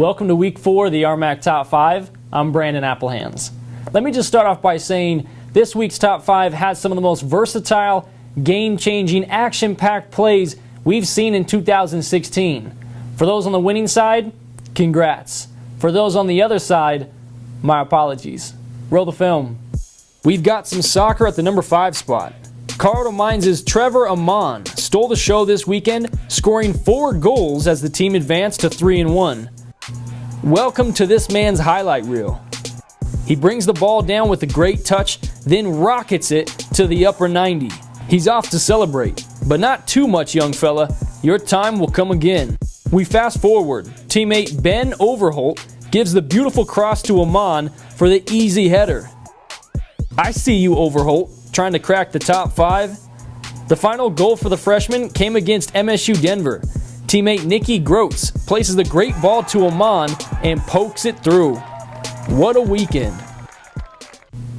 Welcome to Week 4 of the RMAC Top 5. I'm Brandon Applehands. Let me just start off by saying this week's Top 5 has some of the most versatile, game-changing, action-packed plays we've seen in 2016. For those on the winning side, congrats. For those on the other side, my apologies. Roll the film. We've got some soccer at the number 5 spot. Colorado Mines' Trevor Amon stole the show this weekend, scoring 4 goals as the team advanced to 3-1. Welcome to this man's highlight reel. He brings the ball down with a great touch, then rockets it to the upper 90. He's off to celebrate, but not too much, young fella. Your time will come again. We fast forward. Teammate Ben Overholt gives the beautiful cross to Amon for the easy header. I see you, Overholt, trying to crack the top 5. The final goal for the freshman came against MSU Denver. Teammate Nicky Groats places the great ball to Amon and pokes it through. What a weekend.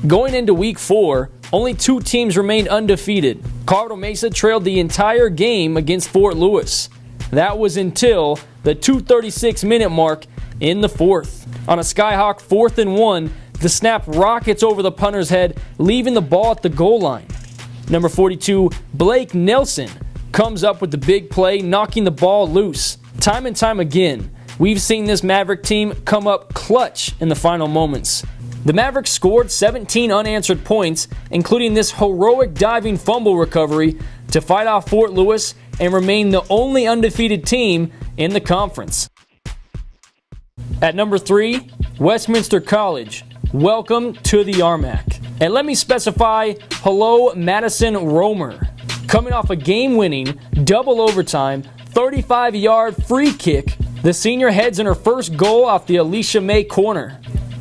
Going into Week 4, only 2 teams remained undefeated. Colorado Mesa trailed the entire game against Fort Lewis. That was until the 2:36-minute mark in the 4th. On a Skyhawk 4th and 1, the snap rockets over the punter's head, leaving the ball at the goal line. Number 42, Blake Nelson, comes up with the big play, knocking the ball loose. Time and time again, we've seen this Maverick team come up clutch in the final moments. The Mavericks scored 17 unanswered points, including this heroic diving fumble recovery to fight off Fort Lewis and remain the only undefeated team in the conference. At number 3, Westminster College. Welcome to the RMAC. And let me specify, hello Madison Romer. Coming off a game-winning, double overtime, 35-yard free kick, the senior heads in her first goal off the Alicia May corner.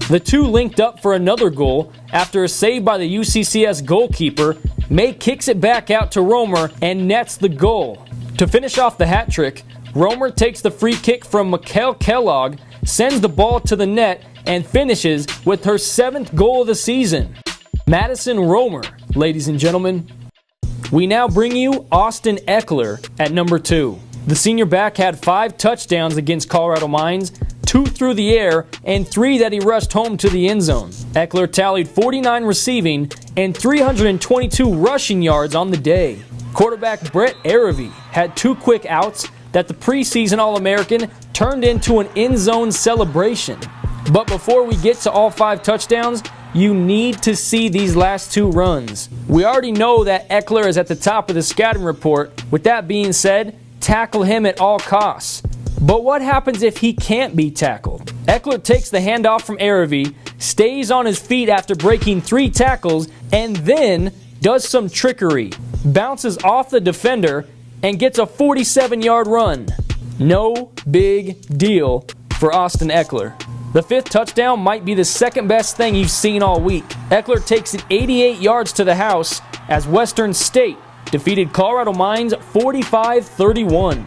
The two linked up for another goal after a save by the UCCS goalkeeper. May kicks it back out to Romer and nets the goal. To finish off the hat trick, Romer takes the free kick from Mikkel Kellogg, sends the ball to the net, and finishes with her 7th goal of the season. Madison Romer, ladies and gentlemen. We now bring you Austin Eckler at number 2. The senior back had 5 touchdowns against Colorado Mines, 2 through the air, and 3 that he rushed home to the end zone. Eckler tallied 49 receiving and 322 rushing yards on the day. Quarterback Brett Aravy had 2 quick outs that the preseason All-American turned into an end zone celebration. But before we get to all 5 touchdowns, you need to see these last 2 runs. We already know that Eckler is at the top of the scouting report. With that being said, tackle him at all costs. But what happens if he can't be tackled? Eckler takes the handoff from Aravy, stays on his feet after breaking 3 tackles, and then does some trickery. Bounces off the defender and gets a 47-yard run. No big deal for Austin Eckler. The 5th touchdown might be the 2nd best thing you've seen all week. Eckler takes it 88 yards to the house as Western State defeated Colorado Mines 45-31.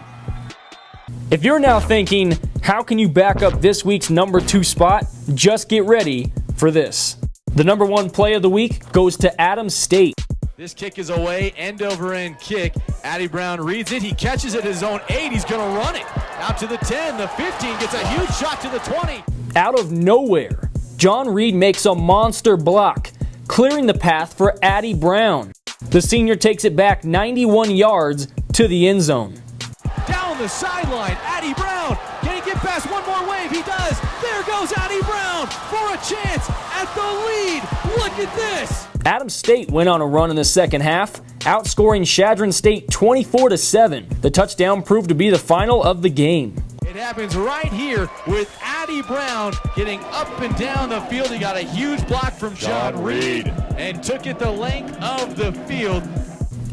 If you're now thinking, how can you back up this week's number 2 spot? Just get ready for this. The number 1 play of the week goes to Adams State. This kick is away, end-over-end kick. Addy Brown reads it. He catches it at his own 8. He's going to run it. Out to the 10, the 15, gets a huge shot to the 20. Out of nowhere, John Reed makes a monster block, clearing the path for Addy Brown. The senior takes it back 91 yards to the end zone. Down the sideline, Addy Brown. Can he get past one more wave? He does. There goes Addy Brown for a chance at the lead. Look at this. Adams State went on a run in the second half, outscoring Chadron State 24-7. The touchdown proved to be the final of the game. It happens right here with Addy Brown getting up and down the field. He got a huge block from John Reed and took it the length of the field.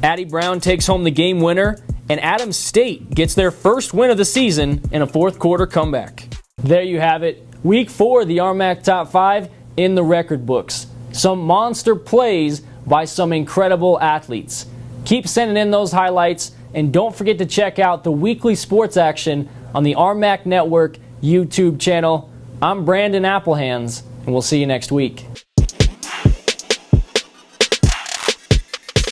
Addy Brown takes home the game winner, and Adams State gets their first win of the season in a 4th quarter comeback. There you have it. Week 4 of the RMAC Top 5 in the record books. Some monster plays by some incredible athletes. Keep sending in those highlights, and don't forget to check out the weekly sports action on the RMAC Network YouTube channel. I'm Brandon Applehands, and we'll see you next week.